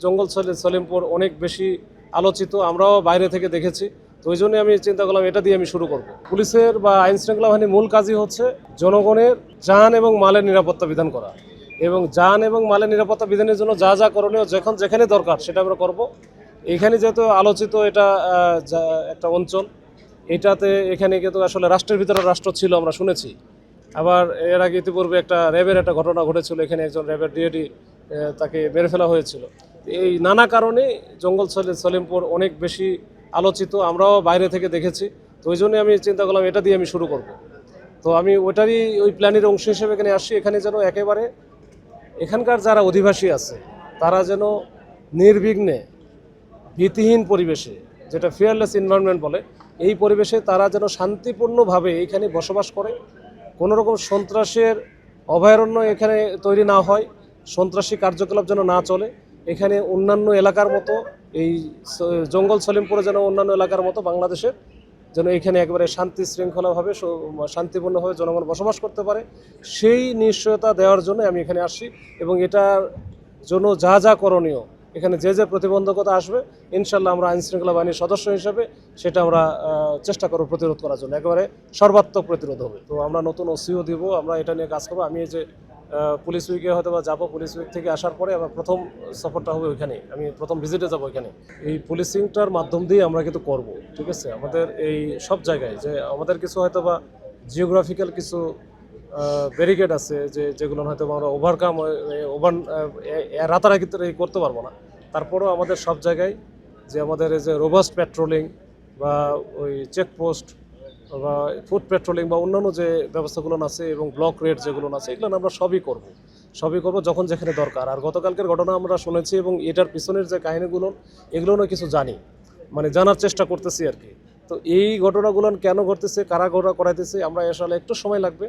জঙ্গল সলিমপুর অনেক বেশি আলোচিত, আমরাও বাইরে থেকে দেখেছি। তো ওই জন্যই আমি চিন্তা করলাম এটা দিয়ে আমি শুরু করব। পুলিশের বা আইন শৃঙ্খলা বাহিনীর মূল কাজই হচ্ছে জনগণের যান এবং মালের নিরাপত্তা বিধান করা, এবং যান এবং মালের নিরাপত্তা বিধানের জন্য যা যা করণীয় যখন যেখানে দরকার সেটা আমরা করব। এখানে যেহেতু আলোচিত এটা একটা অঞ্চল, এখানে কিন্তু আসলে রাষ্ট্রের ভিতরে রাষ্ট্র ছিল আমরা শুনেছি। আবার এর আগে ইতিপূর্বে একটা র্যাবের একটা ঘটনা ঘটেছিল, এখানে একজন র্যাবের ডিএডি তাকে মেরে ফেলা হয়েছিল। এই নানা কারণে জঙ্গল সলিমপুর অনেক বেশি আলোচিত, আমরাও বাইরে থেকে দেখেছি। তো ওই জন্যই আমি চিন্তা করলাম এটা দিয়ে আমি শুরু করব। তো আমি ওই প্ল্যানের অংশ হিসেবে এখানে আসছি। এখানে যেন একেবারে এখানকার যারা অধিবাসী আছে তারা যেন নির্বিঘ্নে ভীতিহীন পরিবেশে, যেটা ফিয়ারলেস এনভায়রনমেন্ট বলে, এই পরিবেশে তারা যেন শান্তিপূর্ণভাবে এখানে বসবাস করে। কোনো রকম সন্ত্রাসের অভয়ারণ্য এখানে তৈরি না হয়, সন্ত্রাসী কার্যকলাপ যেন না চলে। এখানে অন্যান্য এলাকার মতো এই জঙ্গল সলিমপুরে যেন অন্যান্য এলাকার মতো বাংলাদেশের যেন এখানে একেবারে শান্তি শৃঙ্খলাভাবে শান্তিপূর্ণভাবে জনগণ বসবাস করতে পারে, সেই নিশ্চয়তা দেওয়ার জন্য আমি এখানে আসছি। এবং এটার জন্য যা যা করণীয়, এখানে যে যে প্রতিবন্ধকতা আসবে, ইনশাল্লাহ আমরা আইন শৃঙ্খলা বাহিনীর সদস্য হিসেবে সেটা আমরা চেষ্টা করব প্রতিরোধ করার জন্য, একেবারে সর্বাত্মক প্রতিরোধ হবে। তো আমরা নতুন ওসিও দিব, আমরা এটা নিয়ে কাজ করবো। আমি এই যে পুলিশ উইকে হয়তো বা যাবো, পুলিশ উইক থেকে আসার পরে আমার প্রথম সফরটা হবে ওইখানে, আমি প্রথম ভিজিটে যাবো ওইখানে। এই পুলিশিংটার মাধ্যম দিয়ে আমরা কিন্তু করব, ঠিক আছে। আমাদের এই সব জায়গায় যে আমাদের কিছু হয়তো বা জিওগ্রাফিক্যাল কিছু ব্যারিকেড আছে যেগুলো হয়তো আমরা রাতারাতি করতে পারবো না। তারপরেও আমাদের সব জায়গায় যে আমাদের এই যে রোবাস্ট পেট্রোলিং বা ওই চেকপোস্ট বা ফুড পেট্রোলিং বা অন্যান্য যে ব্যবস্থাগুলো আছে এবং ব্লক রেড যেগুলো আছে, এগুলো আমরা সবই করব যখন যেখানে দরকার। আর গতকালকের ঘটনা আমরা শুনেছি এবং এটার পিছনের যে কাহিনীগুলো, এগুলো কিছু জানি, মানে জানার চেষ্টা করতেছি আর কি। তো এই ঘটনাগুলো কেন ঘটতেছে, কারা করাইতেছে, আমরা আসলে একটু সময় লাগবে।